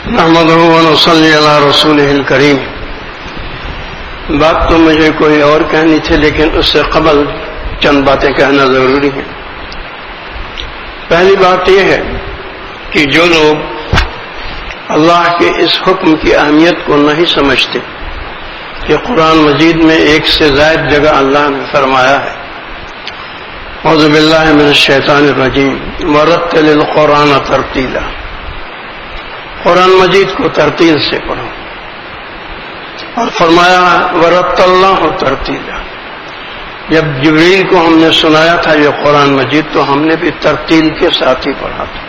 نحمدہ ونصلی علی رسولہ الکریم. بات تو مجھے کوئی اور کہنی تھی لیکن اس سے قبل چند باتیں کہنا ضروری ہے. پہلی بات یہ ہے کہ جو لوگ اللہ کے اس حکم کی اہمیت کو نہیں سمجھتے کہ قرآن مجید میں ایک سے زائد جگہ اللہ نے فرمایا ہے اعوذ باللہ من الشیطان الرجیم ورتل القرآن ترتیلا، قرآن مجید کو ترتیل سے پڑھو، اور فرمایا ورتلناہ ترتیلا. جب جبریل کو ہم نے سنایا تھا یہ قرآن مجید تو ہم نے بھی ترتیل کے ساتھ ہی پڑھا تھا،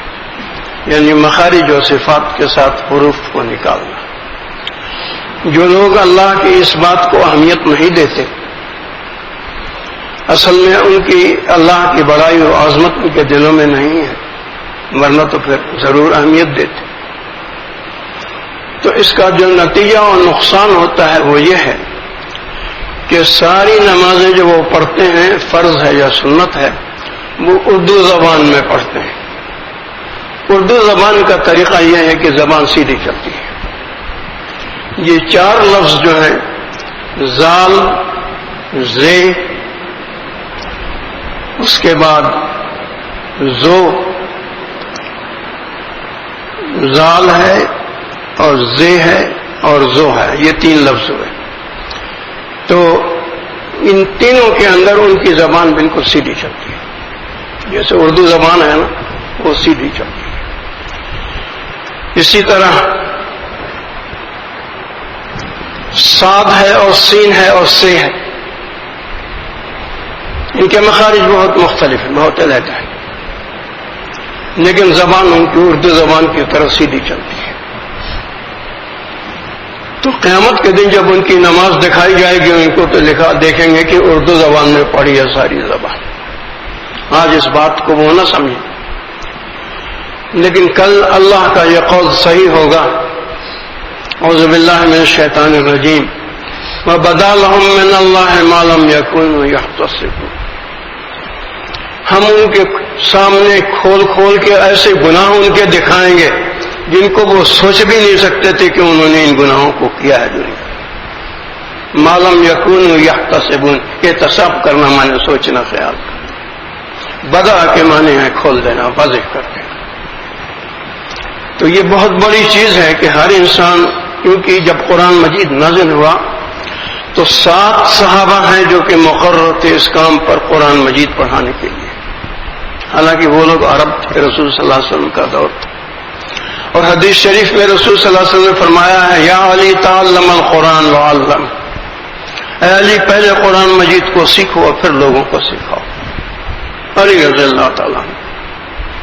یعنی مخارج و صفات کے ساتھ حروف کو نکالنا. جو لوگ اللہ کی اس بات کو اہمیت نہیں دیتے اصل میں ان کی اللہ کی بڑائی و عظمت ان کے دلوں میں نہیں ہے، ورنہ تو پھر ضرور اہمیت دیتے. تو اس کا جو نتیجہ اور نقصان ہوتا ہے وہ یہ ہے کہ ساری نمازیں جو وہ پڑھتے ہیں فرض ہے یا سنت ہے وہ اردو زبان میں پڑھتے ہیں. اردو زبان کا طریقہ یہ ہے کہ زبان سیدھی چلتی ہے. یہ چار لفظ جو ہیں زال، زے، اس کے بعد زو، زال ہے اور زے ہے اور زو ہے، یہ تین لفظ ہوئے. تو ان تینوں کے اندر ان کی زبان بالکل سیدھی چلتی ہے. جیسے اردو زبان ہے نا وہ سیدھی چلتی ہے. اسی طرح صاد ہے اور سین ہے اور سے ہے، ان کے مخارج بہت مختلف ہیں، بہت علیحدہ ہے، لیکن زبان ان کی اردو زبان کی طرف سیدھی چلتی ہے. تو قیامت کے دن جب ان کی نماز دکھائی جائے گی ان کو تو دیکھیں گے کہ اردو زبان میں پڑھی ہے ساری زبان. آج اس بات کو وہ نہ سمجھیں، لیکن کل اللہ کا یہ قول صحیح ہوگا اعوذ باللہ من الشیطان الرجیم وبدا لهم من اللہ ما لم یکونوا یحتسبون. ہم ان کے سامنے کھول کھول کے ایسے گناہ ان کے دکھائیں گے جن کو وہ سوچ بھی نہیں سکتے تھے کہ انہوں نے ان گناہوں کو کیا ہے. دنیا ما لم یکونوا یحتسبون، احتساب کرنا مانے سوچنا، خیال کرنا. بدا کے معنی ہے کھول دینا، واضح کر دینا. تو یہ بہت بڑی چیز ہے کہ ہر انسان، کیونکہ جب قرآن مجید نازل ہوا تو 7 صحابہ ہیں جو کہ مقرر تھے اس کام پر قرآن مجید پڑھانے کے لیے. حالانکہ وہ لوگ عرب تھے، رسول صلی اللہ علیہ وسلم کا دور تھا. اور حدیث شریف میں رسول صلی اللہ علیہ وسلم نے فرمایا ہے یا علی تعلم القرآن وعلم، اے علی پہلے قرآن مجید کو سیکھو اور پھر لوگوں کو سکھاؤ. علی رضی اللہ تعالیٰ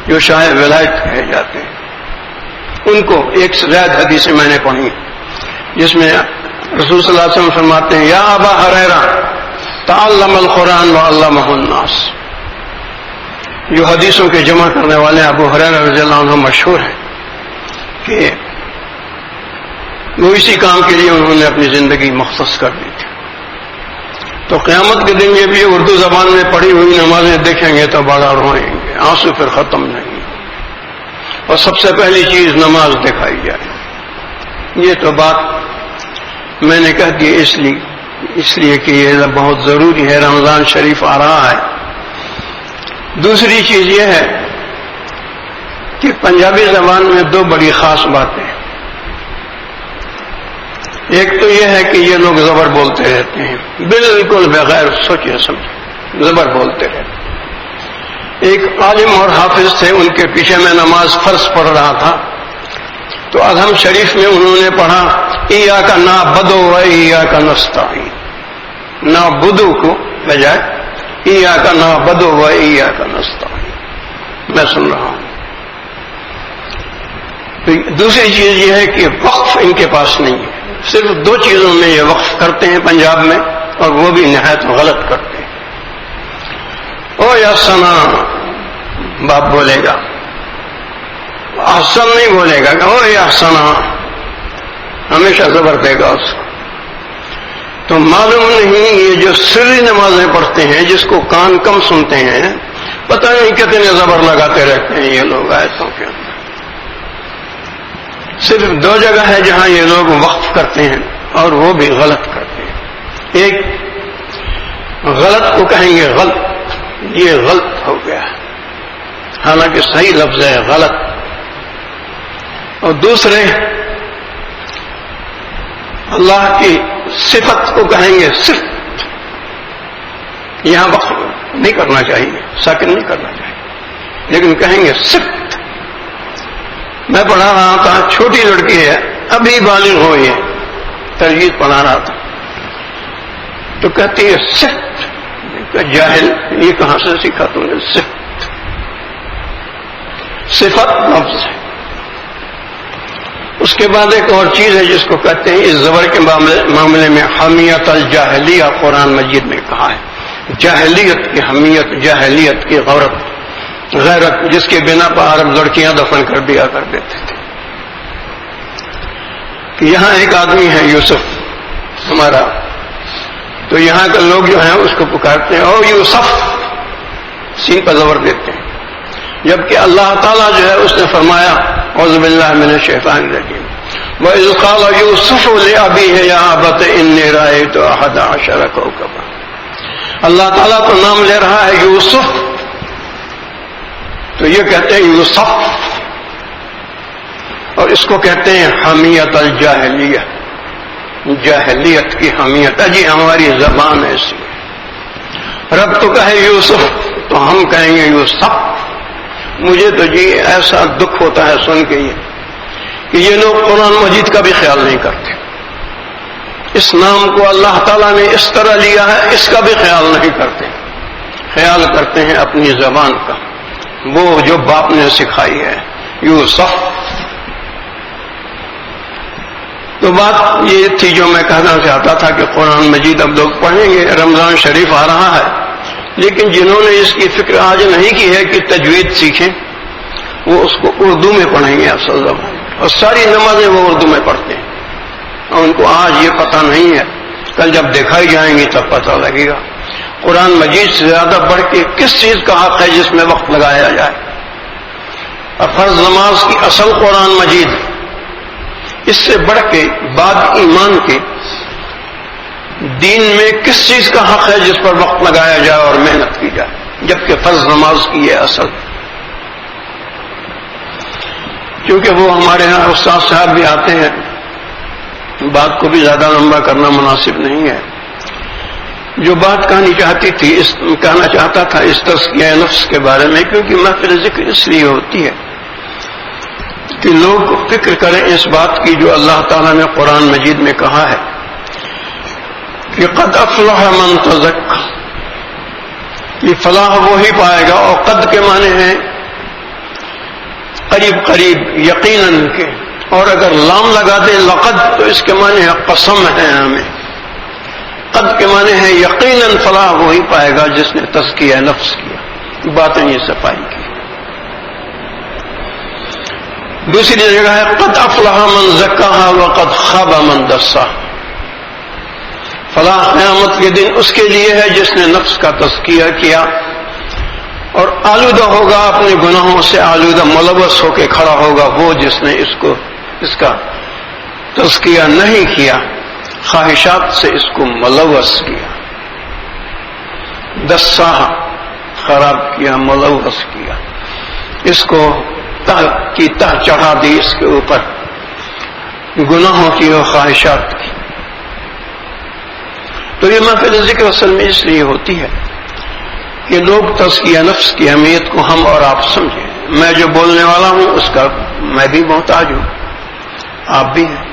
جو شاہ ولایت کہے جاتے ہیں، ان کو ایک سے زیادہ حدیثیں میں نے پڑھی جس میں رسول صلی اللہ علیہ وسلم فرماتے ہیں یا ابا ہریرہ تعلم القرآن وعلمہ الناس. جو حدیثوں کے جمع کرنے والے ابو ہریرہ رضی اللہ عنہ مشہور ہیں کہ وہ اسی کام کے لیے انہوں نے اپنی زندگی مختص کر دی تھی. تو قیامت کے دن یہ بھی اردو زبان میں پڑھی ہوئی نمازیں دیکھیں گے تو بڑا روئیں گے، آنسو پھر ختم نہیں. اور سب سے پہلی چیز نماز دکھائی جائے. یہ تو بات میں نے کہہ دی اس لیے کہ یہ بہت ضروری ہے، رمضان شریف آ رہا ہے. دوسری چیز یہ ہے کہ پنجابی زبان میں 2 بڑی خاص باتیں ہیں. ایک تو یہ ہے کہ یہ لوگ زبر بولتے رہتے ہیں، بالکل بغیر سوچے سمجھے زبر بولتے رہتے ہیں. ایک عالم اور حافظ تھے، ان کے پیچھے میں نماز فرض پڑھ رہا تھا تو ادھم شریف میں انہوں نے پڑھا ایاک نعبدو و ایاک نستعین. نعبدو کو بجائے ایاک نعبدو و ایاک نستعین. میں سن رہا ہوں. دوسری چیز یہ ہے کہ وقف ان کے پاس نہیں ہے. صرف 2 چیزوں میں یہ وقف کرتے ہیں پنجاب میں، اور وہ بھی نہایت غلط کرتے ہیں. او یا سنا باپ بولے گا، احسن نہیں بولے گا. او یا سنا ہمیشہ زبر دے گا اس کو. تو معلوم نہیں یہ جو سری نمازیں پڑھتے ہیں جس کو کان کم سنتے ہیں، پتہ نہیں کتنے زبر لگاتے رہتے ہیں یہ لوگ آیتوں کے اندر. صرف دو جگہ ہے جہاں یہ لوگ وقف کرتے ہیں اور وہ بھی غلط کرتے ہیں. ایک غلط کو کہیں گے غلط، یہ غلط ہو گیا، حالانکہ صحیح لفظ ہے غلط. اور دوسرے اللہ کی صفت کو کہیں گے صفت، یہاں وقف نہیں کرنا چاہیے، ساکن نہیں کرنا چاہیے، لیکن کہیں گے صفت. میں پڑھا رہا تھا، چھوٹی لڑکی ہے، ابھی بالغ ہوئی ہے، ترجیح پڑھا رہا تھا، تو کہتی ہے صفت. جاہل، یہ کہاں سے سیکھا تم نے؟ صفت، صفت لفظ ہے. اس کے بعد ایک اور چیز ہے جس کو کہتے ہیں، اس زبر کے معاملے میں حمیت الجاہلیہ قرآن مجید میں کہا ہے. جاہلیت کی حمیت، جاہلیت کی غیرت، جس کے بنا پر عرب لڑکیاں دفن کر دیا کرتے تھے. یہاں ایک آدمی ہے یوسف ہمارا، تو یہاں کے لوگ جو ہیں اس کو پکارتے ہیں او یوسف، سین پر زبر دیتے ہیں، جبکہ اللہ تعالیٰ جو ہے اس نے فرمایا اعوذ باللہ من الشیطان الرجیم وَإِذْ قَالَ يُوسُفُ لِأَبِيهِ يَا أَبَتِ إِنِّي رَأَيْتُ أَحَدَ عَشَرَ كَوْكَبًا. اللہ تعالیٰ تو نام لے رہا ہے یوسف، تو یہ کہتے ہیں یوسف، اور اس کو کہتے ہیں حمیت الجاہلیہ، جاہلیت کی حمیت. جی ہماری زبان ایسی ہے، رب تو کہے یوسف تو ہم کہیں گے یوسف. مجھے تو جی ایسا دکھ ہوتا ہے سن کے یہ کہ یہ لوگ قرآن مجید کا بھی خیال نہیں کرتے. اس نام کو اللہ تعالیٰ نے اس طرح لیا ہے، اس کا بھی خیال نہیں کرتے. خیال کرتے ہیں اپنی زبان کا، وہ جو باپ نے سکھائی ہے، یوسف. تو بات یہ تھی جو میں کہنا چاہتا تھا کہ قرآن مجید اب لوگ پڑھیں گے، رمضان شریف آ رہا ہے، لیکن جنہوں نے اس کی فکر آج نہیں کی ہے کہ تجوید سیکھیں، وہ اس کو اردو میں پڑھیں گے اصل زبان، اور ساری نمازیں وہ اردو میں پڑھتے ہیں، اور ان کو آج یہ پتہ نہیں ہے، کل جب دکھائی جائیں گی تب پتہ لگے گا. قرآن مجید سے زیادہ بڑھ کے کس چیز کا حق ہے جس میں وقت لگایا جائے؟ اور فرض نماز کی اصل قرآن مجید، اس سے بڑھ کے بعد ایمان کے دین میں کس چیز کا حق ہے جس پر وقت لگایا جائے اور محنت کی جائے، جبکہ فرض نماز کی یہ اصل. کیونکہ وہ ہمارے یہاں استاد صاحب بھی آتے ہیں، بات کو بھی زیادہ لمبا کرنا مناسب نہیں ہے. جو بات کہنا چاہتا تھا اس تزکیہ نفس کے بارے میں، کیونکہ محفل ذکر اس لیے ہوتی ہے کہ لوگ فکر کریں اس بات کی جو اللہ تعالیٰ نے قرآن مجید میں کہا ہے کہ قد افلح من تزکا، یہ فلاح وہی پائے گا، اور قد کے معنی ہیں قریب قریب، یقیناً کے، اور اگر لام لگا دیں لقد تو اس کے معنی ہے قسم ہے ہمیں. قد کے معنی ہے یقیناً فلاح وہی پائے گا جس نے تزکیہ نفس کیا، باتیں یہ صفائی کی. دوسری جگہ ہے قد افلح من زکاہا وقد خاب من دساہا، فلاح قیامت کے دن اس کے لیے ہے جس نے نفس کا تزکیہ کیا اور آلودہ ہوگا، اپنے گناہوں سے آلودہ ملوث ہو کے کھڑا ہوگا وہ جس نے اس کا تزکیہ نہیں کیا، خواہشات سے اس کو ملوث کیا، دساہا خراب کیا، ملوث کیا، اس کو تہ چڑھا دی، اس کے اوپر گناہوں کی اور خواہشات کی. تو یہ محفل ذکر اصل میں اس لیے ہوتی ہے کہ لوگ تزکیہ نفس کی اہمیت کو ہم اور آپ سمجھیں. میں جو بولنے والا ہوں اس کا میں بھی محتاج ہوں، آپ بھی ہیں،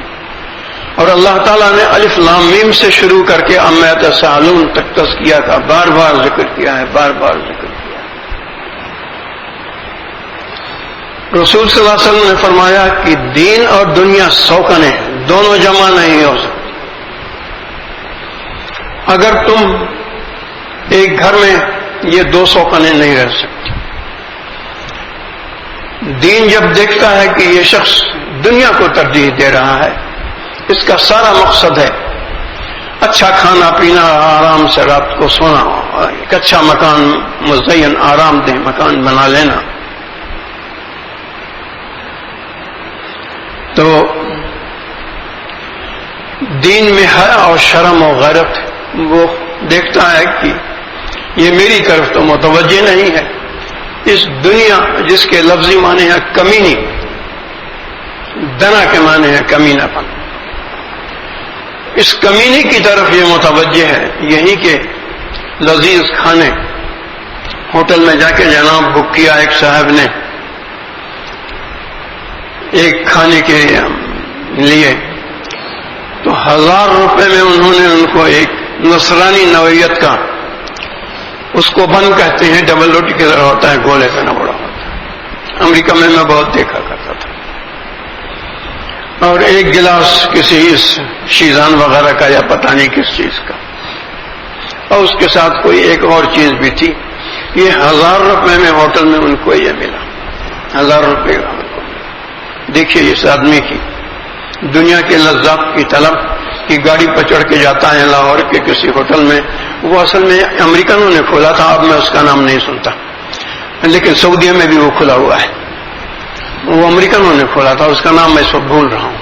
اور اللہ تعالیٰ نے الف لام میم سے شروع کر کے عما یتساءلون تک تزکیہ کا بار بار ذکر کیا ہے، بار بار ذکر کیا ہے. رسول صلی اللہ علیہ وسلم نے فرمایا کہ دین اور دنیا سوکنے ہیں، دونوں جمع نہیں ہو سکتے. اگر تم ایک گھر میں یہ دو سوکنے نہیں رہ سکتی. دین جب دیکھتا ہے کہ یہ شخص دنیا کو ترجیح دے رہا ہے، اس کا سارا مقصد ہے اچھا کھانا پینا، آرام سے رات کو سونا، ایک اچھا مکان، مزین آرام دہ مکان بنا لینا، تو دین میں حیا اور شرم و غیرت وہ دیکھتا ہے کہ یہ میری طرف تو متوجہ نہیں ہے. اس دنیا جس کے لفظی معنی ہے کمینی، دنا کے معنی ہے کمینہ پن، اس کمینی کی طرف یہ متوجہ ہے. یہی کہ لذیذ کھانے ہوٹل میں جا کے جناب بک کیا ایک صاحب نے ایک کھانے کے لیے، تو 1000 روپے میں انہوں نے ان کو ایک نصرانی نوعیت کا، اس کو بن کہتے ہیں، ڈبل روٹی کی طرح ہوتا ہے، گولے کا نہ بڑا ہوتا ہے، امریکہ میں بہت دیکھا کرتا تھا، اور ایک گلاس کسی اس شیزان وغیرہ کا یا پتہ نہیں کس چیز کا، اور اس کے ساتھ کوئی ایک اور چیز بھی تھی. یہ 1000 روپے میں ہوٹل میں ان کو یہ ملا، 1000 روپے کا. دیکھیے اس آدمی کی دنیا کے لذات کی طلب کی گاڑی پر چڑھ کے جاتا ہے لاہور کے کسی ہوٹل میں. وہ اصل میں امریکنوں نے کھولا تھا، اب میں اس کا نام نہیں سنتا، لیکن سعودیہ میں بھی وہ کھلا ہوا ہے. وہ امریکنوں نے کھولا تھا، اس کا نام میں سب بھول رہا ہوں.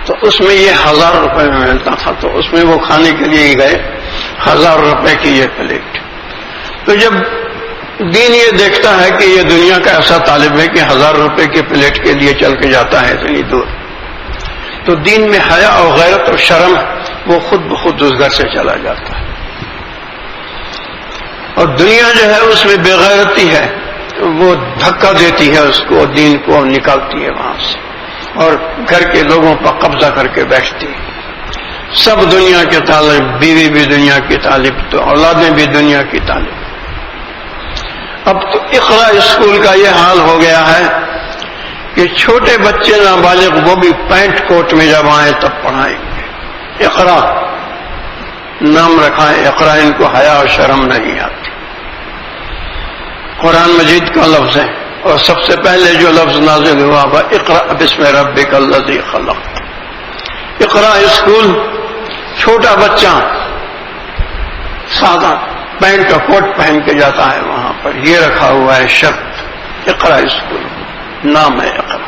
تو اس میں یہ 1000 روپے میں ملتا تھا، تو اس میں وہ کھانے کے لیے گئے، 1000 روپے کی یہ پلیٹ. تو جب دین یہ دیکھتا ہے کہ یہ دنیا کا ایسا طالب ہے کہ 1000 روپے کی پلیٹ کے لیے چل کے جاتا ہے اتنی دور، تو دین میں حیا اور غیرت اور شرم وہ خود بخود اس گھر سے چلا جاتا ہے. اور دنیا جو ہے اس میں بے غیرتی ہے، وہ دھکا دیتی ہے اس کو، دین کو نکالتی ہے وہاں سے، اور گھر کے لوگوں پر قبضہ کر کے بیٹھتی ہے. سب دنیا کے طالب، بیوی بھی دنیا کی طالب، تو اولادیں بھی دنیا کی طالب. اب تو اقرا اسکول کا یہ حال ہو گیا ہے کہ چھوٹے بچے نابالغ وہ بھی پینٹ کوٹ میں جب آئیں تب پڑھائیں گے. اقرا نام رکھا ہے، اقرا، ان کو حیا اور شرم نہیں آتی. قرآن مجید کا لفظ ہے، اور سب سے پہلے جو لفظ نازل ہوا وہ اقرا بسم ربک الذی خلق. اقرا اسکول، چھوٹا بچہ سادہ پینٹ اور کوٹ پہن کے جاتا ہے، وہاں پر یہ رکھا ہوا ہے شرط، اقرا اسکول نام ہے اقرا.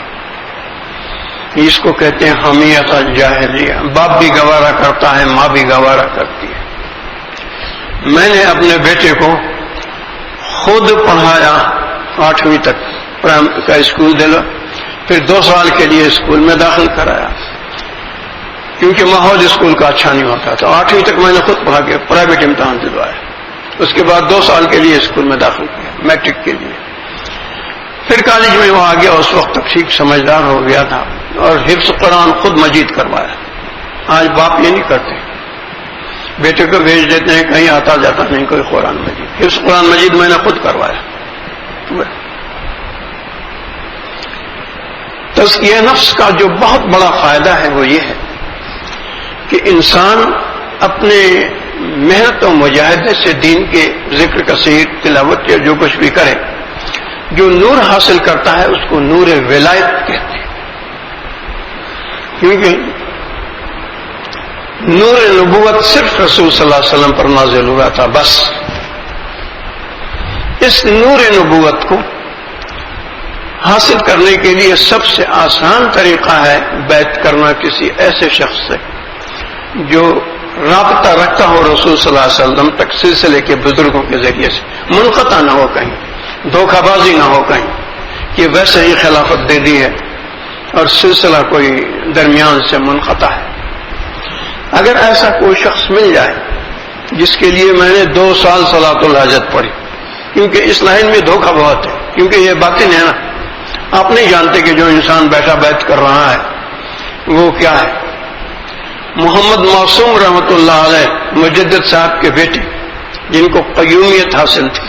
اس کو کہتے ہیں حمیت الجاہلیہ. باپ بھی گوارا کرتا ہے، ماں بھی گوارا کرتی ہے. میں نے اپنے بیٹے کو خود پڑھایا 8ویں تک کا اسکول دلا، پھر 2 سال کے لیے اسکول میں داخل کرایا کیونکہ ماحول اسکول کا اچھا نہیں ہوتا تھا. 8ویں تک میں نے خود پڑھا کے پرائیویٹ امتحان دلوایا، اس کے بعد 2 سال کے لیے اسکول میں داخل کیا میٹرک کے لیے. پھر کالج میں وہ آ گیا، اس وقت تک ٹھیک سمجھدار ہو گیا تھا، اور حفظ قرآن خود مجید کروایا. آج باپ یہ نہیں کرتے، بیٹے کو بھیج دیتے ہیں کہیں آتا جاتا نہیں کوئی قرآن مجید. حفظ قرآن مجید میں نے خود کروایا. تزکیہ نفس کا جو بہت بڑا فائدہ ہے وہ یہ ہے کہ انسان اپنے محنت و مجاہدے سے دین کے ذکر کثیر تلاوت یا جو کچھ بھی کرے، جو نور حاصل کرتا ہے اس کو نور ولایت کہتے ہیں. کیونکہ نور نبوت صرف رسول صلی اللہ علیہ وسلم پر نازل ہوا تھا بس. اس نور نبوت کو حاصل کرنے کے لیے سب سے آسان طریقہ ہے بیعت کرنا کسی ایسے شخص سے جو رابطہ رکھتا ہو رسول صلی اللہ علیہ وسلم تک سلسلے کے بزرگوں کے ذریعے سے، منقطع نہ ہو کہیں، دھوکہ بازی نہ ہو کہیں کہ ویسے ہی خلافت دے دی ہے اور سلسلہ کوئی درمیان سے منقطع ہے. اگر ایسا کوئی شخص مل جائے جس کے لیے میں نے 2 سال صلاۃ الحاجت پڑھی، کیونکہ اس لائن میں دھوکہ بہت ہے، کیونکہ یہ باطن ہے نا، آپ نہیں جانتے کہ جو انسان بیٹھا بیعت کر رہا ہے وہ کیا ہے. محمد معصوم رحمت اللہ علیہ مجدد صاحب کے بیٹے جن کو قیومیت حاصل تھی،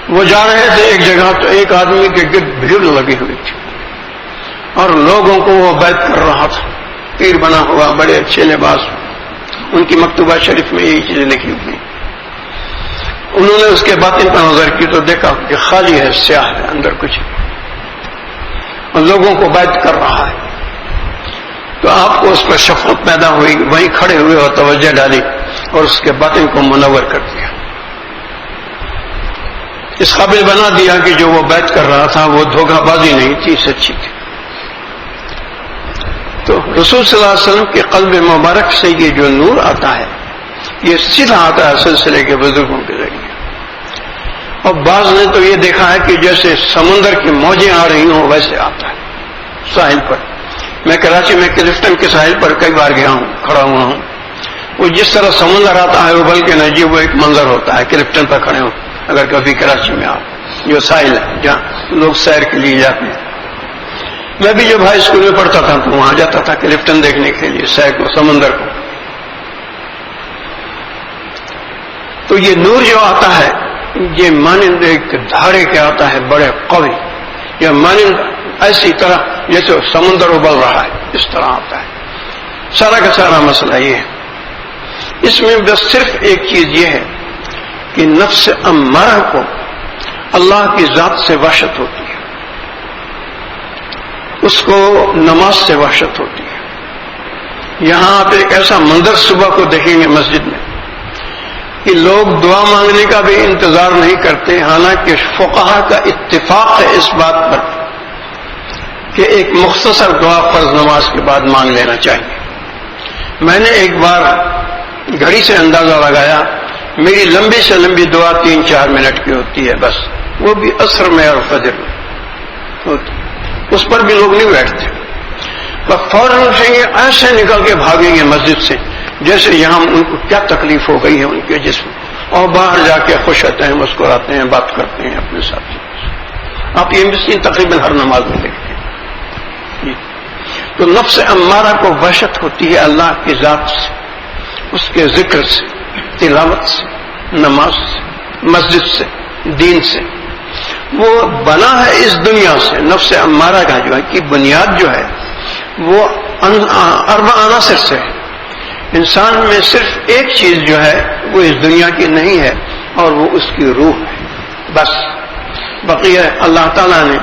وہ جا رہے تھے ایک جگہ تو ایک آدمی کے گرد بھیڑ لگی ہوئی تھی اور لوگوں کو وہ بیعت کر رہا تھا، پیر بنا ہوا، بڑے اچھے لباس، ان کی مکتوبہ شریف میں یہی چیزیں لکھی ہوئی. انہوں نے اس کے باطن پر نظر کی تو دیکھا کہ خالی ہے، سیاہ ہے، اندر کچھ، اور لوگوں کو بیعت کر رہا ہے. تو آپ کو اس پر شفقت پیدا ہوئی، وہیں کھڑے ہوئے اور توجہ ڈالی اور اس کے باطن کو منور کر دیا. اس قابل بنا دیا کہ جو وہ بیعت کر رہا تھا وہ دھوکہ بازی نہیں تھی، سچی تھی۔ تو رسول صلی اللہ علیہ وسلم کے قلب مبارک سے یہ جو نور آتا ہے یہ سیدھا آتا ہے سلسلے کے بزرگوں کے ذریعے، اور بعض نے تو یہ دیکھا ہے کہ جیسے سمندر کی موجیں آ رہی ہوں ویسے آتا ہے ساحل پر۔ میں کراچی میں کلفٹن کے ساحل پر کئی بار گیا ہوں، کھڑا ہوا ہوں، وہ جس طرح سمندر آتا ہے وہ بلکہ نہ وہ ایک منظر ہوتا ہے کلفٹن پر کھڑے ہوں اگر کبھی کراچی میں آپ، جو ساحل ہے جہاں لوگ سیر کے لیے جاتے ہیں۔ میں بھی جب ہائی اسکول میں پڑھتا تھا تو وہاں جاتا تھا کلفٹن دیکھنے کے لیے سیر کو، سمندر کو۔ تو یہ نور جو آتا ہے یہ مانند ایک دھاڑے کے آتا ہے بڑے قوی، یا مانند ایسی طرح جیسے سمندر ابل رہا ہے اس طرح آتا ہے۔ سارا کا سارا مسئلہ یہ ہے، اس میں بس صرف ایک چیز یہ ہے کہ نفس امارہ کو اللہ کی ذات سے وحشت ہوتی ہے، اس کو نماز سے وحشت ہوتی ہے۔ یہاں آپ ایک ایسا منظر صبح کو دیکھیں گے مسجد میں کہ لوگ دعا مانگنے کا بھی انتظار نہیں کرتے، حالانکہ فقہا کا اتفاق ہے اس بات پر کہ ایک مختصر دعا فرض نماز کے بعد مانگ لینا چاہیے۔ میں نے ایک بار گھڑی سے اندازہ لگایا، میری لمبی سے لمبی دعا 3-4 منٹ کی ہوتی ہے بس، وہ بھی عصر میں اور فجر میں ہوتی، اس پر بھی لوگ نہیں بیٹھتے، بس فوراً اٹھیں گے، ایسے نکل کے بھاگیں گے مسجد سے جیسے یہاں ان کو کیا تکلیف ہو گئی ہے ان کے جسم، اور باہر جا کے خوش ہوتے ہیں، مسکراتے ہیں، بات کرتے ہیں اپنے ساتھی۔ آپ یہ مسکین تقریباً ہر نماز میں دیکھتے ہیں۔ تو نفس امارہ کو وحشت ہوتی ہے اللہ کی ذات سے، اس کے ذکر سے، تلاوت سے، نماز سے، مسجد سے، دین سے۔ وہ بنا ہے اس دنیا سے، نفس امارہ کا جو ہے کہ بنیاد جو ہے وہ 4 عناصر سے ہے۔ انسان میں صرف ایک چیز جو ہے وہ اس دنیا کی نہیں ہے اور وہ اس کی روح ہے، بس بقیہ اللہ تعالیٰ نے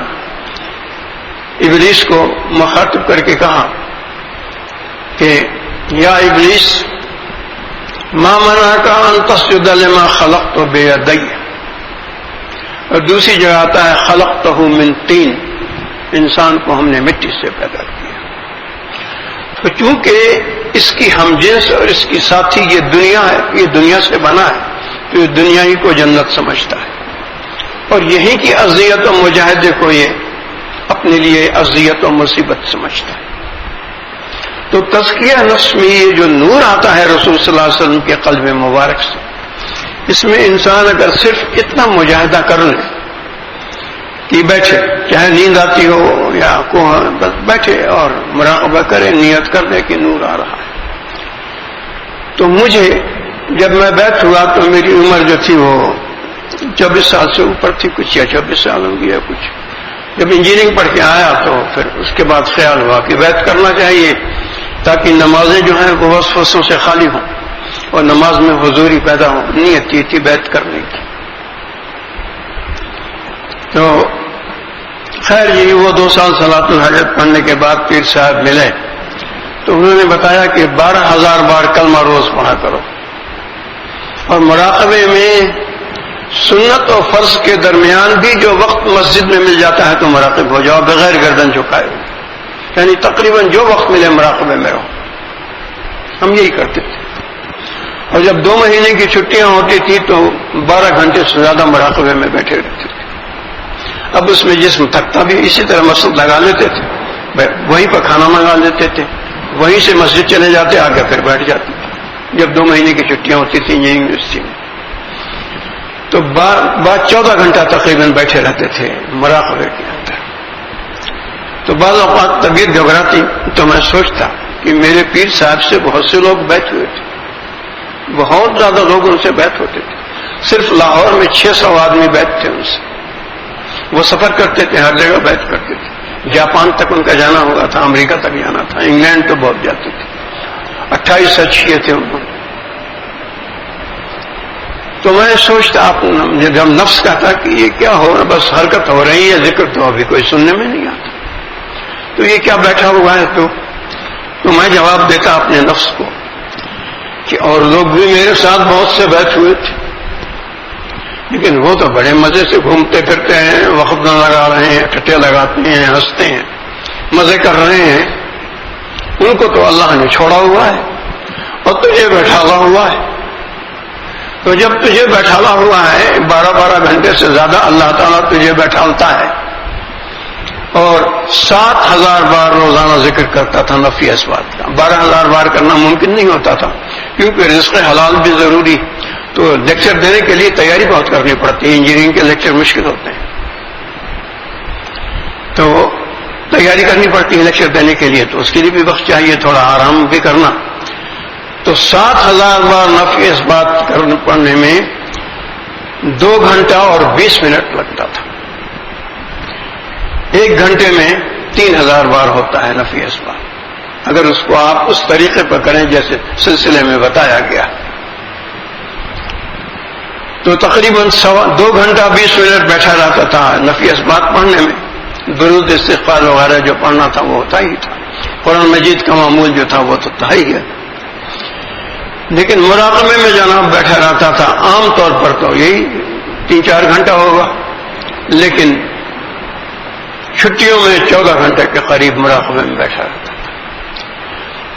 ابلیس کو مخاطب کر کے کہا کہ یا ابلیس ما منعک ان تسجد لما خلقت بیدی، اور دوسری جگہ آتا ہے خلقتہ من طین، انسان کو ہم نے مٹی سے پیدا کیا۔ تو چونکہ اس کی ہم جنس اور اس کی ساتھی یہ دنیا ہے، یہ دنیا سے بنا ہے، تو یہ دنیا ہی کو جنت سمجھتا ہے، اور یہیں کی اذیت و مجاہدے کو یہ اپنے لیے اذیت و مصیبت سمجھتا ہے۔ تو تزکیہ نفس میں یہ جو نور آتا ہے رسول صلی اللہ علیہ وسلم کے قلب مبارک سے، اس میں انسان اگر صرف اتنا مجاہدہ کر لے کہ بیٹھے، چاہے نیند آتی ہو یا بس بیٹھے اور مراقبہ کرے، نیت کر دے کہ نور آ رہا ہے۔ تو مجھے جب میں بیٹھ ہوا تو میری عمر جو تھی وہ 24 سال سے اوپر تھی کچھ، یا 24 سال ہو گیا کچھ۔ جب انجینئرنگ پڑھ کے آیا تو پھر اس کے بعد خیال ہوا کہ بیعت کرنا چاہیے تاکہ نمازیں جو ہیں وہ وسوسوں سے خالی ہوں اور نماز میں حضوری پیدا ہو، نیت یہ تھی بیعت کرنے کی۔ تو خیر یہ وہ 2 سال صلاۃ الحاجت پڑھنے کے بعد پیر صاحب ملے تو انہوں نے بتایا کہ 12,000 بار کلمہ روز پڑھا کرو، اور مراقبے میں سنت اور فرض کے درمیان بھی جو وقت مسجد میں مل جاتا ہے تو مراقب ہو جاؤ بغیر گردن جھکائے، یعنی تقریباً جو وقت ملے مراقبے میں رہو۔ ہم یہی کرتے تھے، اور جب 2 مہینے کی چھٹیاں ہوتی تھی تو 12 گھنٹے سے زیادہ مراقبے میں بیٹھے رہتے تھے۔ اب اس میں جسم تھکتا بھی، اسی طرح مسجد لگا لیتے تھے، وہیں پر کھانا منگا لیتے تھے، وہیں سے مسجد چلے جاتے، آگے پھر بیٹھ جاتے تھے جب 2 مہینے کی چھٹیاں ہوتی تھیں یونیورسٹی میں۔ تو بعد 14 گھنٹہ تقریباً بیٹھے رہتے تھے مراقبے کے اندر۔ تو بعض اوقات طبیعت گھبراتی تو میں سوچتا کہ میرے پیر صاحب سے بہت سے لوگ بیٹھ ہوئے تھے، بہت زیادہ لوگ ان سے بیٹھ ہوتے تھے، صرف لاہور میں 600 آدمی بیٹھ تھے ان سے۔ وہ سفر کرتے تھے، ہر جگہ بیٹھ کرتے تھے، جاپان تک ان کا جانا ہوا تھا، امریکہ تک جانا تھا، انگلینڈ تو بہت جاتے تھے، 28 شیعہ تھے انہوں نے۔ تو میں سوچتا جب نفس کہتا کہ یہ کیا ہو رہا، بس حرکت ہو رہی ہے، ذکر تو ابھی کوئی سننے میں نہیں آتا، تو یہ کیا بیٹھا ہوا ہے؟ تو میں جواب دیتا اپنے نفس کو کہ اور لوگ بھی میرے ساتھ بہت سے بیٹھ ہوئے تھے، لیکن وہ تو بڑے مزے سے گھومتے پھرتے ہیں، وقت نہ لگا رہے ہیں، ٹٹے لگاتے ہیں، ہنستے ہیں، مزے کر رہے ہیں. ان کو تو اللہ نے چھوڑا ہوا ہے اور تجھے بیٹھالا ہوا ہے. تو جب تجھے بیٹھالا ہوا ہے 12 گھنٹے سے زیادہ اللہ تعالیٰ تجھے بیٹھالتا ہے. اور 7000 بار روزانہ ذکر کرتا تھا نفی اثبات کا. 12000 بار کرنا ممکن نہیں ہوتا تھا کیونکہ رزق حلال بھی ضروری. تو لیکچر دینے کے لیے تیاری بہت کرنی پڑتی ہے. انجینئرنگ کے لیکچر مشکل ہوتے ہیں تو تیاری کرنی پڑتی ہے لیکچر دینے کے لیے. تو اس کے لیے بھی وقت چاہیے، تھوڑا آرام بھی کرنا. تو 7000 بار نفی اثبات پڑھنے میں 2 گھنٹہ اور 20 منٹ لگتا تھا. 1 گھنٹے میں 3000 بار ہوتا ہے نفی اثبات اگر اس کو آپ اس طریقے پر کریں جیسے سلسلے میں بتایا گیا. تو تقریباً 2 گھنٹہ 20 منٹ بیٹھا رہتا تھا نفی اثبات پڑھنے میں. درود استغفار وغیرہ جو پڑھنا تھا وہ ہوتا ہی تھا. قرآن مجید کا معمول جو تھا وہ تو تھا ہی ہے. لیکن مراقبے میں جناب بیٹھا رہتا تھا. عام طور پر تو یہی 3-4 گھنٹہ ہوگا، لیکن چھٹیوں میں 14 گھنٹے کے قریب مراقبے میں بیٹھا رہتا تھا.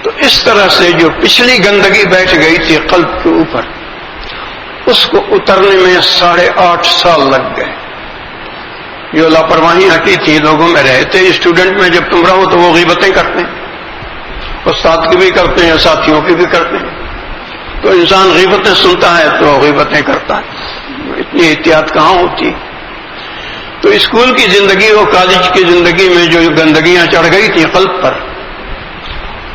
تو اس طرح سے جو پچھلی گندگی بیٹھ گئی تھی قلب کے اوپر، اس کو اترنے میں 8.5 سال لگ گئے. جو لاپرواہیاں کی تھی لوگوں میں رہتے اسٹوڈنٹ میں، جب تم رہو تو وہ غیبتیں کرتے ہیں، استاد کی بھی کرتے ہیں، ساتھیوں کی بھی کرتے ہیں. تو انسان غیبتیں سنتا ہے تو غیبتیں کرتا ہے. اتنی احتیاط کہاں ہوتی. تو اسکول کی زندگی اور کالج کی زندگی میں جو گندگیاں چڑھ گئی تھی قلب پر،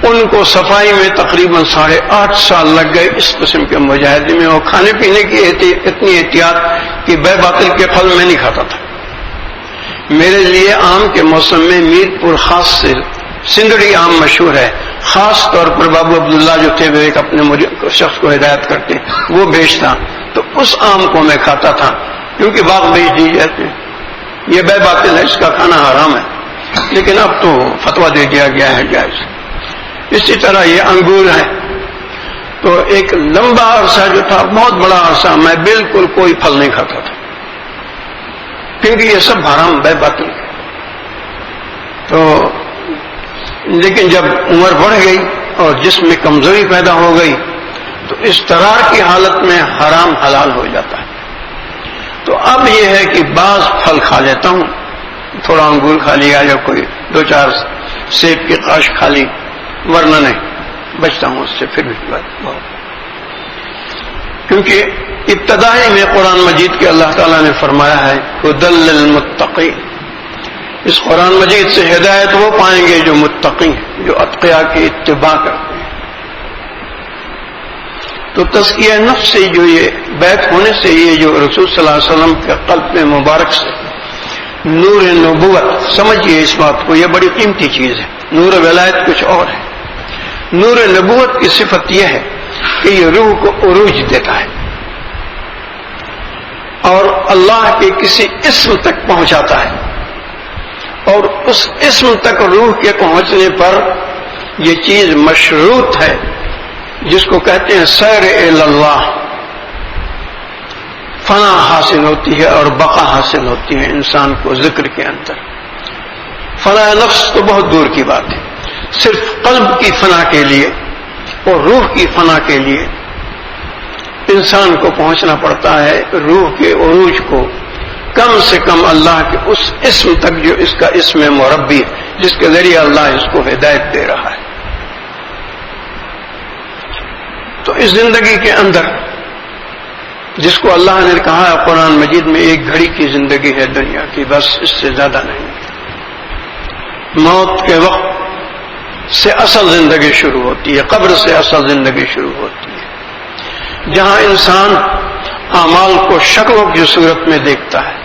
ان کو صفائی میں تقریباً 8.5 سال لگ گئے. اس قسم کے مجاہدے میں. اور کھانے پینے کی اتنی احتیاط کہ بے باطل کے پھل میں نہیں کھاتا تھا. میرے لیے آم کے موسم میں میر پور خاص سے سندڑی آم مشہور ہے. خاص طور پر بابو عبداللہ جو تھے وہ ایک اپنے شخص کو ہدایت کرتے، وہ بیچتا. تو اس آم کو میں کھاتا تھا کیونکہ باغ بیچ دی جاتے ہیں. یہ بے باطل ہے، اس کا کھانا حرام ہے، لیکن اب تو فتویٰ دے دیا گیا ہے جائز. اسی طرح یہ انگور ہے. تو ایک لمبا عرصہ جو تھا، بہت بڑا عرصہ، میں بالکل کوئی پھل نہیں کھاتا تھا کیونکہ یہ سب حرام بے باطل ہے. تو لیکن جب عمر بڑھ گئی اور جسم میں کمزوری پیدا ہو گئی تو اضطرار کی حالت میں حرام حلال ہو جاتا ہے. تو اب یہ ہے کہ بعض پھل کھا لیتا ہوں، تھوڑا انگور کھا لیا یا کوئی 2-4 سیب کی قاش کھا لی، ورنہ نہیں بچتا ہوں اس سے پھر بھی بہت. کیونکہ ابتدائی میں قرآن مجید کے اللہ تعالیٰ نے فرمایا ہے ہدی للمتقین. اس قرآن مجید سے ہدایت وہ پائیں گے جو متقی ہیں، جو اتقیاء کی اتباع کرتے ہیں. تو تزکیہ نفس سے جو یہ بیت ہونے سے، یہ جو رسول صلی اللہ علیہ وسلم کے قلب میں مبارک سے نور نبوت، سمجھیے اس بات کو، یہ بڑی قیمتی چیز ہے. نور ولایت کچھ اور ہے. نور نبوت کی صفت یہ ہے کہ یہ روح کو عروج دیتا ہے اور اللہ کے کسی اسم تک پہنچاتا ہے. اور اس اسم تک روح کے پہنچنے پر یہ چیز مشروط ہے جس کو کہتے ہیں سیر اللہ. فنا حاصل ہوتی ہے اور بقا حاصل ہوتی ہے انسان کو ذکر کے اندر. فنا نفس تو بہت دور کی بات ہے. صرف قلب کی فنا کے لیے اور روح کی فنا کے لیے انسان کو پہنچنا پڑتا ہے روح کے عروج کو کم سے کم اللہ کے اس اسم تک جو اس کا اسم مربی ہے، جس کے ذریعے اللہ اس کو ہدایت دے رہا ہے. تو اس زندگی کے اندر جس کو اللہ نے کہا ہے قرآن مجید میں، ایک گھڑی کی زندگی ہے دنیا کی، بس اس سے زیادہ نہیں. موت کے وقت سے اصل زندگی شروع ہوتی ہے، قبر سے اصل زندگی شروع ہوتی ہے، جہاں انسان اعمال کو شکلوں کی صورت میں دیکھتا ہے.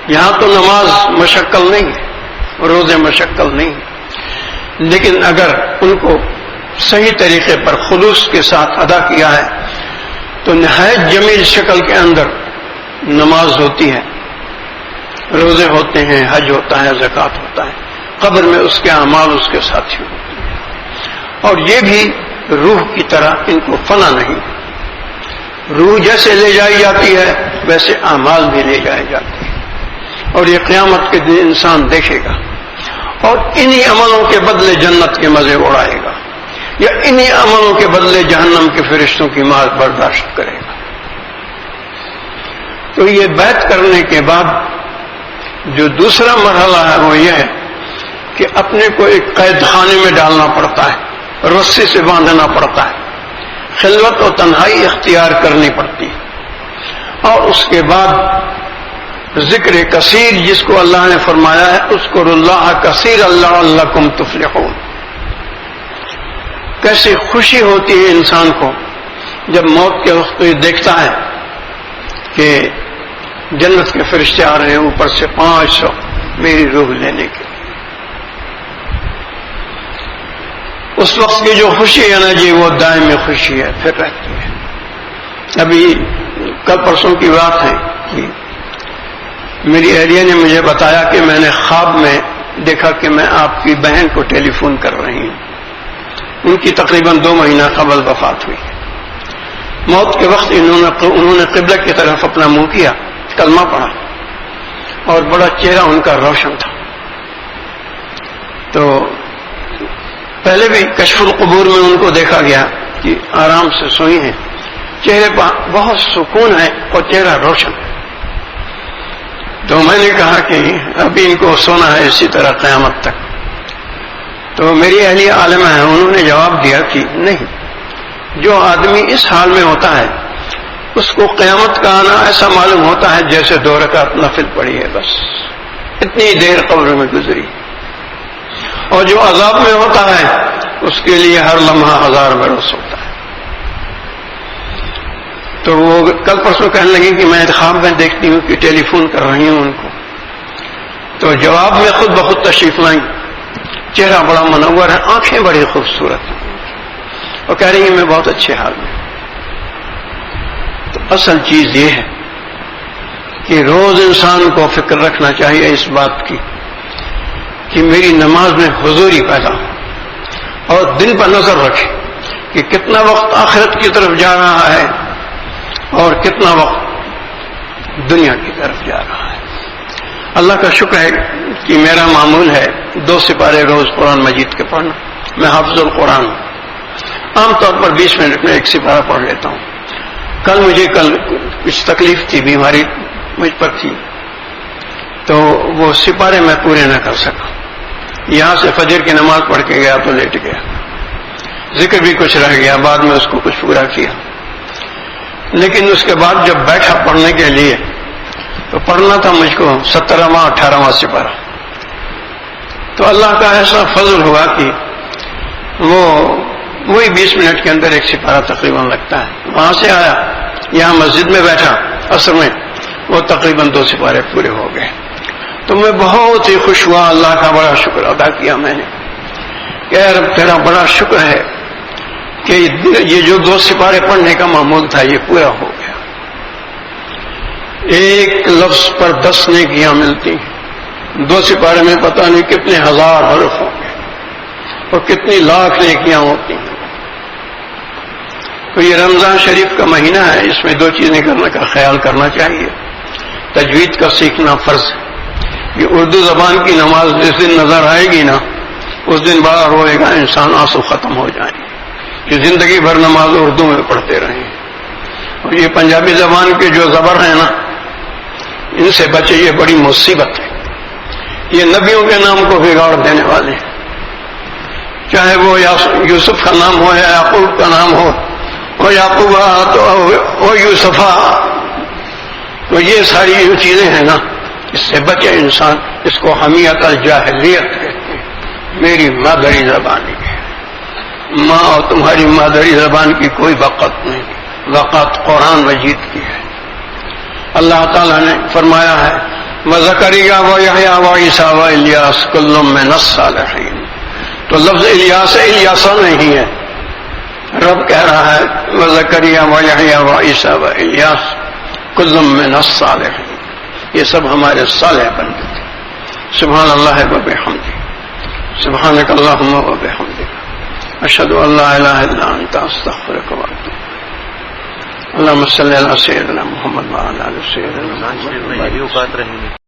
یہاں تو نماز مشکل نہیں ہے، روزے مشکل نہیں، لیکن اگر ان کو صحیح طریقے پر خلوص کے ساتھ ادا کیا ہے تو نہایت جمیل شکل کے اندر نماز ہوتی ہے، روزے ہوتے ہیں، حج ہوتا ہے، زکوٰۃ ہوتا ہے. قبر میں اس کے اعمال اس کے ساتھی ہوتے ہیں. اور یہ بھی روح کی طرح ان کو فنا نہیں. روح جیسے لے جائی جاتی ہے ویسے اعمال بھی لے جائے جاتے ہیں، اور یہ قیامت کے دن انسان دیکھے گا اور انہی عملوں کے بدلے جنت کے مزے اڑائے گا، یا انہی عملوں کے بدلے جہنم کے فرشتوں کی مار برداشت کرے گا۔ تو یہ بیعت کرنے کے بعد جو دوسرا مرحلہ ہے وہ یہ ہے کہ اپنے کو ایک قید خانے میں ڈالنا پڑتا ہے، رسی سے باندھنا پڑتا ہے، خلوت و تنہائی اختیار کرنی پڑتی ہے، اور اس کے بعد ذکر کثیر جس کو اللہ نے فرمایا ہے اذکر اللہ کثیر لعلکم تفلحون۔ کیسی خوشی ہوتی ہے انسان کو جب موت کے وقت یہ دیکھتا ہے کہ جنت کے فرشتے آ رہے ہیں اوپر سے 500 میری روح لینے کے۔ اس وقت کی جو خوشی ہے نا جی وہ دائمی خوشی ہے، پھر رہتی ہے۔ ابھی کل پرسوں کی بات ہے کہ میری اہلیہ نے مجھے بتایا کہ میں نے خواب میں دیکھا کہ میں آپ کی بہن کو ٹیلی فون کر رہی ہوں، ان کی تقریباً 2 مہینہ قبل وفات ہوئی۔ موت کے وقت انہوں نے قبلہ کی طرف اپنا منہ کیا، کلمہ پڑھا، اور بڑا چہرہ ان کا روشن تھا۔ تو پہلے بھی کشف القبور میں ان کو دیکھا گیا کہ آرام سے سوئی ہیں، چہرے پر بہت سکون ہے اور چہرہ روشن ہے۔ تو میں نے کہا کہ ابھی ان کو سونا ہے اسی طرح قیامت تک۔ تو میری اہلیہ عالمہ ہے، انہوں نے جواب دیا کہ نہیں، جو آدمی اس حال میں ہوتا ہے اس کو قیامت کا آنا ایسا معلوم ہوتا ہے جیسے 2 رکعت نفل پڑی ہے، بس اتنی دیر قبر میں گزری۔ اور جو عذاب میں ہوتا ہے اس کے لیے ہر لمحہ 1000 برس ہوتا ہے۔ تو وہ کل پرسوں کہنے لگی کہ میں خواب میں دیکھتی ہوں کہ ٹیلی فون کر رہی ہوں ان کو، تو جواب میں خود بخود تشریف لائیں، چہرہ بڑا منور ہے، آنکھیں بڑی خوبصورت ہیں، اور کہہ رہی ہیں میں بہت اچھے حال میں۔ تو اصل چیز یہ ہے کہ روز انسان کو فکر رکھنا چاہیے اس بات کی کہ میری نماز میں حضوری پیدا ہو، اور دل پر نظر رکھے کہ کتنا وقت آخرت کی طرف جا رہا ہے اور کتنا وقت دنیا کی طرف جا رہا ہے۔ اللہ کا شکر ہے کہ میرا معمول ہے 2 سپارے روز قرآن مجید کے پڑھنا، میں حافظ القرآن ہوں، عام طور پر 20 منٹ میں 1 سپارہ پڑھ لیتا ہوں۔ مجھے کچھ تکلیف تھی، بیماری مجھ پر تھی، تو وہ سپارے میں پورے نہ کر سکا۔ یہاں سے فجر کی نماز پڑھ کے گیا تو لیٹ گیا، ذکر بھی کچھ رہ گیا، بعد میں اس کو کچھ پورا کیا، لیکن اس کے بعد جب بیٹھا پڑھنے کے لیے تو پڑھنا تھا مجھ کو 17واں 18واں سپارہ۔ تو اللہ کا ایسا فضل ہوا کہ وہی 20 منٹ کے اندر 1 سپارہ تقریباً لگتا ہے۔ وہاں سے آیا، یہاں مسجد میں بیٹھا عصر میں، وہ تقریباً 2 سپارے پورے ہو گئے۔ تو میں بہت ہی خوش ہوا، اللہ کا بڑا شکر ادا کیا میں نے کہ رب تیرا بڑا شکر ہے کہ یہ جو 2 سپارے پڑھنے کا معمول تھا یہ پورا ہو گیا۔ 1 لفظ پر 10 نیکیاں ملتی ہیں، 2 سپارے میں پتہ نہیں کتنے 1000 حرف ہوں گے اور کتنی لاکھ نیکیاں ہوتی ہیں۔ تو یہ رمضان شریف کا مہینہ ہے، اس میں 2 چیزیں کرنے کا خیال کرنا چاہیے۔ تجوید کا سیکھنا فرض ہے۔ یہ اردو زبان کی نماز جس دن نظر آئے گی نا اس دن بڑا روئے گا انسان، آنسو ختم ہو جائیں گے کہ زندگی بھر نماز اردو میں پڑھتے رہیں۔ اور یہ پنجابی زبان کے جو زبر ہیں نا ان سے بچے، یہ بڑی مصیبت ہے، یہ نبیوں کے نام کو بگاڑ دینے والے ہیں، چاہے وہ یوسف کا نام ہو یا یعقوب کا نام ہو، اور یعقوب تو یوسفا، تو یہ ساری جو چیزیں ہیں نا اس سے بچے انسان۔ اس کو حمیت الجاہلیت کہتے ہیں، میری مادری زبان ہے، ماں اور تمہاری مادری زبان کی کوئی وقت نہیں، وقت قرآن مجید کی ہے۔ اللہ تعالیٰ نے فرمایا ہے وَزَكَرِيَّا وَيَحْيَىٰ وَعِيسَىٰ وَإِلْيَاسَ كُلٌّ مِّنَ الصَّالِحِينَ۔ تو لفظ الیاس الیاسا نہیں ہے، رب کہہ رہا ہے وَزَكَرِيَّا وَيَحْيَىٰ وَعِيسَىٰ وَإِلْيَاسَ كُلٌّ مِّنَ الصَّالِحِينَ، یہ سب ہمارے صالح بندے تھے۔ سبحان اللہ وبحمدہ، سبحانک اللہم وبحمدک، اشہد ان لا الہ الا انت استغفرک واتوب۔ اللهم صل علی سیدنا محمد وعلی آل سیدنا محمد. یہ بھی اوقات رہیں گے.